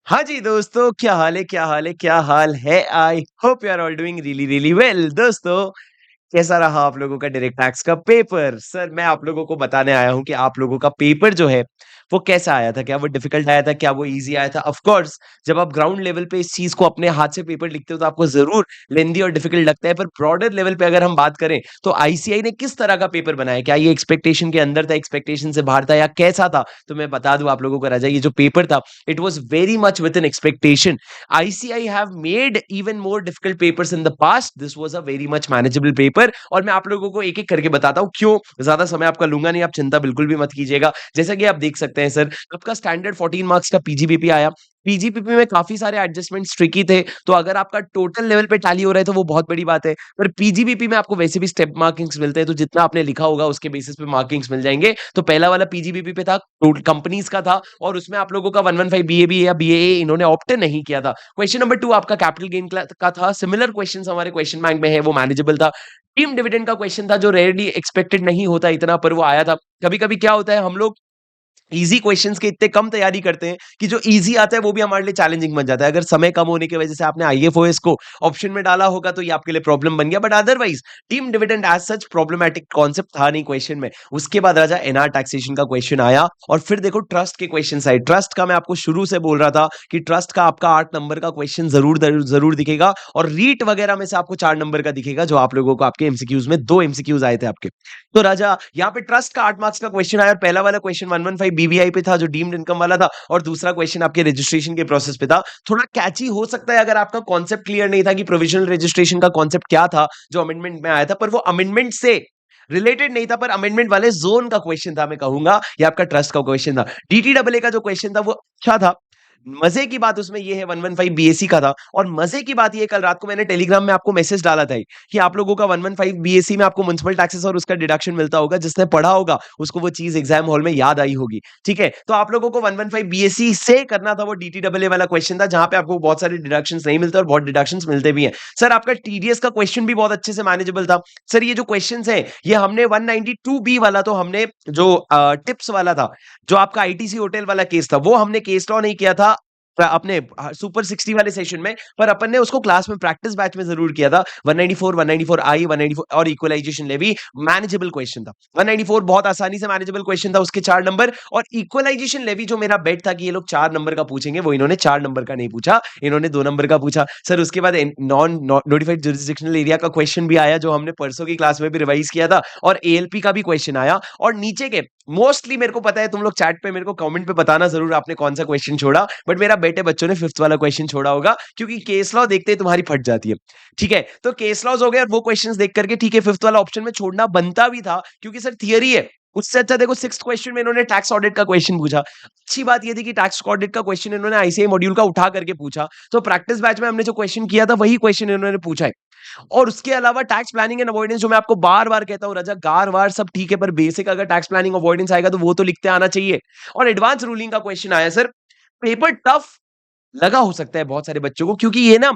हाँ जी दोस्तों, क्या हाल है क्या हाल है क्या हाल है। I hope you are all doing really really well. दोस्तों, कैसा रहा आप लोगों का डायरेक्ट टैक्स का पेपर? सर, मैं आप लोगों को बताने आया हूँ कि आप लोगों का पेपर जो है वो कैसा आया था। क्या वो डिफिकल्ट आया था, क्या वो इजी आया था? ऑफ कोर्स, जब आप ग्राउंड लेवल पे इस चीज को अपने हाथ से पेपर लिखते हो तो आपको जरूर लेंदी और डिफिकल्ट लगता है। पर ब्रॉडर लेवल पे अगर हम बात करें तो आईसीआई ने किस तरह का पेपर बनाया, क्या ये एक्सपेक्टेशन के अंदर था, एक्सपेक्टेशन से बाहर था, या कैसा था? तो मैं बता दूं आप लोगों को राजा, ये जो पेपर था it was very much with an expectation. ICI have made even more difficult papers in the past. This was a very much manageable paper। और मैं आप लोगों को एक एक करके बताता हूँ क्यों। ज्यादा समय आपका लूंगा नहीं, आप चिंता बिल्कुल भी मत कीजिएगा। जैसा कि आप देख सकते हैं सर, आपका स्टैंडर्ड 14 मार्क्स का पीजीबीपी आया। पीजीबीपी में काफी सारे एडजस्टमेंट्स ट्रिकी थे, तो अगर आपका टोटल लेवल पे टैली हो रहा है तो वो बहुत बड़ी बात है। पर पीजीबीपी में आपको वैसे भी स्टेप मार्किंग्स मिलते हैं, तो जितना आपने लिखा होगा उसके बेसिस पे मार्किंग्स मिल जाएंगे। तो पहला वाला पीजीबीपी पे था, कंपनीज का था, और उसमें आप लोगों का 115 बीएबी या बीएए इन्होंने ऑप्ट नहीं किया था। क्वेश्चन नंबर 2 आपका कैपिटल गेन का था। सिमिलर क्वेश्चंस हमारे क्वेश्चन बैंक में है, वो मैनेजेबल था। टीम डिविडेंड का क्वेश्चन था जो रेयरली एक्सपेक्टेड नहीं होता इतना, पर वो आया था। कभी कभी क्या होता है, हम लोग इजी क्वेश्चंस के इतने कम तैयारी करते हैं कि जो इजी आता है वो भी हमारे लिए चैलेंजिंग बन जाता है। अगर समय कम होने की वजह से आपने आईएफओएस को ऑप्शन में डाला होगा तो ये आपके लिए प्रॉब्लम बन गया, but otherwise team dividend as such problematic concept था नहीं क्वेश्चन में। उसके बाद राजा एनआर टैक्सेशन का क्वेश्चन आया, और फिर देखो ट्रस्ट के क्वेश्चन आए। ट्रस्ट का मैं आपको शुरू से बोल रहा था कि ट्रस्ट का आपका 8 नंबर का क्वेश्चन जरूर जरूर दिखेगा, और रीट वगैरह में से आपको 4 नंबर का दिखेगा, जो आप लोगों को आपके एमसीक्यूज में 2 एमसीक्यूज आए थे आपके। तो राजा, यहाँ पे ट्रस्ट का 8 मार्क्स का क्वेश्चन आया, और पहला वाला क्वेश्चन 115 बीबीआई पे था जो डीम्ड इनकम वाला था, और दूसरा क्वेश्चन आपके रजिस्ट्रेशन के प्रोसेस पे था। थोड़ा कैची हो सकता है अगर आपका कॉन्सेप्ट क्लियर नहीं था कि प्रोविजनल रजिस्ट्रेशन का कॉन्सेप्ट क्या था जो अमेंडमेंट में आया था, पर वो अमेंडमेंट से रिलेटेड नहीं था, पर अमेंडमेंट वाले जोन का क्वेश्चन था। मैं कहूंगा ये आपका ट्रस्ट का क्वेश्चन था। डीटीडब्ल्यूए का जो क्वेश्चन था वो अच्छा था। मजे की बात उसमें ये है 115 बीएससी का था, और मजे की बात ये, कल रात को मैंने टेलीग्राम में आपको मैसेज डाला था कि आप लोगों का 115 बीएससी में आपको म्युनिसिपल टैक्सेस और उसका डिडक्शन मिलता होगा। जिसने पढ़ा होगा उसको वो चीज एग्जाम हॉल में याद आई होगी। ठीक है, तो आप लोगों को 115 बीएससी से करना था वो डीटीडब्ल्यूए वाला क्वेश्चन था, जहां पे आपको बहुत सारे डिडक्शंस नहीं मिलते और बहुत डिडक्शंस मिलते भी हैं। सर, आपका टीडीएस का क्वेश्चन भी बहुत अच्छे से मैनेजेबल था। सर, ये जो क्वेश्चन है ये हमने 192 बी वाला, तो हमने जो टिप्स वाला था, जो आपका आईटीसी होटल वाला केस था, वो हमने केस लॉ नहीं किया था अपने सुपर 60 वाले सेशन में, पर अपन ने उसको क्लास में प्रैक्टिस बैच में जरूर किया था। 194, 194 आई, 194 और इक्वलाइजेशन लेवी मैनेजेबल क्वेश्चन था। 194 बहुत आसानी से मैनेजेबल क्वेश्चन था, उसके 4 नंबर। और इक्वलाइजेशन लेवी जो मेरा बेट था कि ये लोग 4 नंबर का पूछेंगे, वो इन्होंने 4 नंबर का नहीं पूछा, इन्होंने 2 नंबर का पूछा। सर, उसके बाद नॉन नोटिफाइड जुरिस्डिक्शनल एरिया का क्वेश्चन भी आया, जो हमने परसों की क्लास में भी रिवाइज किया था, और एएलपी का भी क्वेश्चन आया। और नीचे के मोस्टली, मेरे को पता है तुम लोग चैट पे मेरे को कमेंट पे बताना जरूर आपने कौन सा क्वेश्चन छोड़ा, बट मेरा बेटे बच्चों ने 5th वाला क्वेश्चन छोड़ा होगा, क्योंकि केस लॉ देखते ही तुम्हारी फट जाती है। ठीक है, तो केस लॉज हो गए और वो क्वेश्चंस देख करके, ठीक है, 5th वाला ऑप्शन में छोड़ना बनता भी था, क्योंकि सर थियरी है। उससे अच्छा देखो 6th क्वेश्चन में इन्होंने टैक्स ऑडिट का क्वेश्चन पूछा। अच्छी बात ये थी कि टैक्स ऑडिट का क्वेश्चन इन्होंने आईसीआई मॉड्यूल का उठा करके पूछा, तो प्रैक्टिस बैच में हमने जो क्वेश्चन किया था वही क्वेश्चन इन्होंने पूछा है। और उसके अलावा टैक्स प्लानिंग एंड अवॉइडेंस, जो मैं आपको बार बार कहता हूं रजा, गार वार सब ठीक है, पर बेसिक अगर टैक्स प्लानिंग अवॉइडेंस आएगा तो वो तो लिखते आना चाहिए। और एडवांस रूलिंग का क्वेश्चन आया सर। पेपर टफ लगा हो सकता है बहुत सारे बच्चों को, क्योंकि ये ना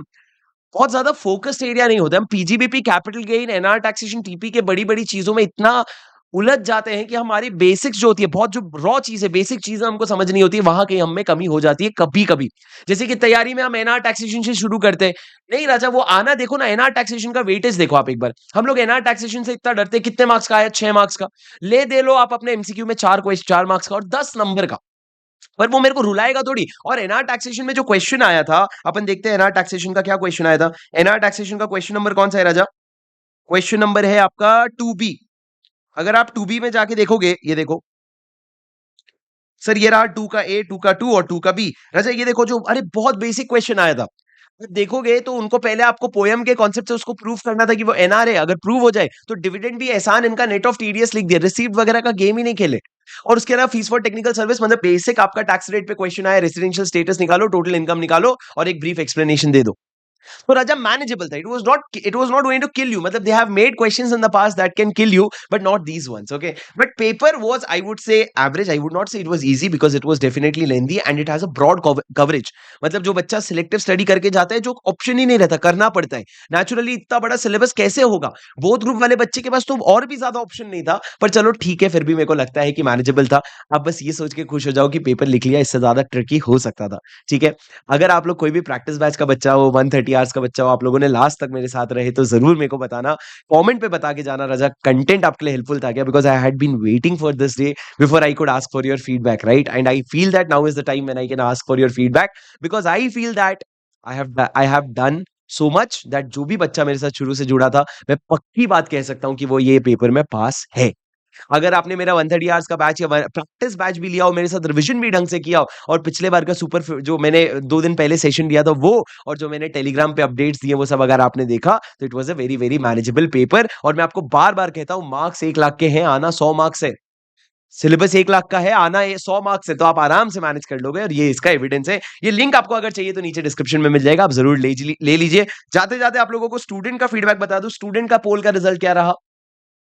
बहुत ज्यादा फोकस्ड एरिया नहीं होता। हम PGBP, capital gain, NR taxation, TP के बड़ी बड़ी चीजों में इतना उलझ जाते हैं कि हमारी बेसिक्स जो होती है, बहुत जो रॉ चीज है, बेसिक चीजें हमको समझ नहीं होती, वहां कहीं हमें कमी हो जाती है कभी कभी। जैसे कि तैयारी में हम एनआर टैक्सेशन से शुरू करते हैं। नहीं राजा, वो आना देखो ना, एनआर टैक्सेशन का वेटेज देखो आप एक बार। हम लोग एनआर टैक्सेशन से इतना डरते हैं, कितने मार्क्स का आया? 6 मार्क्स का। ले दे लो आप अपने एमसीक्यू में 4 मार्क्स का और 10 नंबर का, पर वो मेरे को रुलाएगा थोड़ी। और एनआर टैक्सेशन में जो क्वेश्चन आया था, अपन देखते हैं एनआर टैक्सेशन का क्या क्वेश्चन आया था। एनआर टैक्सेशन का क्वेश्चन नंबर कौन सा है राजा? क्वेश्चन नंबर है आपका 2B। अगर आप 2B में जाके देखोगे, ये देखो सर, ये रहा 2 का ए, 2 का 2 और 2 का बी। राजा, ये देखो, जो अरे बहुत बेसिक क्वेश्चन आया था। देखोगे तो उनको पहले आपको पोयम के कॉन्सेप्ट से उसको प्रूव करना था कि वो एनआर है। अगर प्रूव हो जाए तो डिविडेंड भी एहसान इनका नेट ऑफ टीडीएस लिख दिया, रिसीव्ड वगैरह का गेम ही नहीं खेले। और उसके अलावा फीस फॉर टेक्निकल सर्विस, मतलब बेसिक आपका टैक्स रेट पे क्वेश्चन आया, रेसिडेंशियल स्टेटस निकालो, टोटल इनकम निकालो और एक ब्रीफ एक्सप्लेनेशन दे दो। तो राजा मैनेजेबल था. It was not going to kill you. मतलब they have made questions in the past that can kill you, but not these ones. Okay, but paper was, I would say, average. I would not say it was easy because it was definitely lengthy and it has a broad coverage. मतलब जो बच्चा selective study करके जाता है, जो option ही नहीं रहता, करना पड़ता है नेचुरली. इतना बड़ा सिलेबस कैसे होगा? बोथ ग्रुप वाले बच्चे के पास तो और भी ज्यादा ऑप्शन नहीं था. पर चलो ठीक है, फिर भी मेरे को लगता है कि मैनेजेबल था. आप बस ये सोच के खुश हो जाओ कि पेपर लिख लिया, इससे ज्यादा ट्रिकी हो सकता था. ठीक है, अगर आप लोग कोई भी प्रैक्टिस बैच का बच्चा हो, 130 आवर्स का बच्चा हो, आप लोगों ने लास्ट तक मेरे साथ रहे, तो जरूर मेरे को बताना, कमेंट पे बता के जाना राजा, कंटेंट आपके लिए हेल्पफुल था क्या? Because I had been waiting for this day before I could ask for your feedback, right? And I feel that now is the time when I can ask for your feedback, because I feel that I have done so much that जो भी बच्चा मेरे साथ शुरू से जुड़ा था, मैं पक्की बात कह सकता हूँ कि वो ये पेपर में पास है. अगर आपने मेरा 130 आवर्स का बैच या प्रैक्टिस बैच भी लिया हो, मेरे साथ रिवीजन भी ढंग से किया हो, और पिछले बार का जो मैंने 2 दिन पहले सेशन दिया था वो, और जो मैंने टेलीग्राम पे अपडेट्स दिए वो सब अगर आपने देखा, तो it was a very very manageable paper. और मैं आपको बार बार कहता हूँ, मार्क्स 1 लाख के हैं, आना 100 मार्क्स है. सिलेबस 1 लाख का है, आना 100 मार्क्स है, तो आप आराम से मैनेज कर लोगे, और ये इसका एविडेंस है. ये लिंक आपको अगर चाहिए तो नीचे डिस्क्रिप्शन में मिल जाएगा, आप जरूर ले लीजिए. जाते जाते आप लोगों को स्टूडेंट का फीडबैक बता दूं, स्टूडेंट का पोल का रिजल्ट क्या रहा.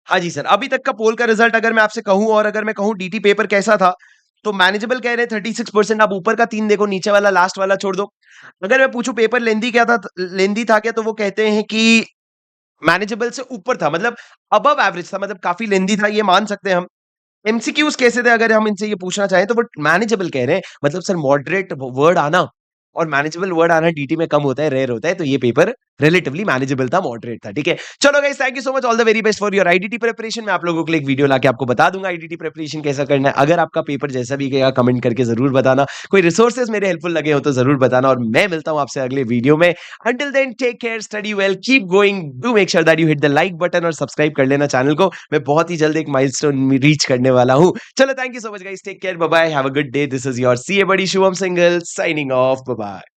हाँ जी सर, अभी तक का पोल का रिजल्ट अगर मैं आपसे कहूँ, और अगर मैं कहूँ डीटी पेपर कैसा था, तो मैनेजेबल कह रहे हैं 36%. आप ऊपर का 3 देखो, नीचे वाला लास्ट वाला छोड़ दो. अगर मैं पूछूं पेपर लेंदी था क्या, तो वो कहते हैं कि मैनेजेबल से ऊपर था, मतलब अबव एवरेज था, मतलब काफी लेंदी था, ये मान सकते हैं हम. एमसीक्यूज कैसे थे अगर हम इनसे ये पूछना चाहें, तो वो मैनेजेबल कह रहे हैं. मतलब सर मॉडरेट वर्ड आना और मैनेजेबल वर्ड आना डीटी में कम होता है, रेयर होता है, तो ये पेपर रिलेटिवली मैनेजेबल था, मॉडरेट था. ठीक है, चलो guys, thank you so much, all the very best for your IDT preparation. मैं आप लोगों के लिए एक वीडियो लाके आपको बता दूंगा आईडीटी प्रिपरेशन कैसा करना है. अगर आपका पेपर जैसा भी गया, कमेंट करके जरूर बताना. कोई रिसोर्सेज मेरे हेल्पफुल लगे हो तो जरूर बताना, और मैं मिलता हूं आपसे अगले वीडियो में. Until then, take care, study well, keep going, do make sure that you hit the like button और सब्सक्राइब कर लेना चैनल को. मैं बहुत ही जल्द एक माइलस्टोन रीच करने वाला हूं. चलो, thank you so much guys, take care, bye bye, have a good day. This is your CA buddy Shubham Singhal signing off. Bye bye.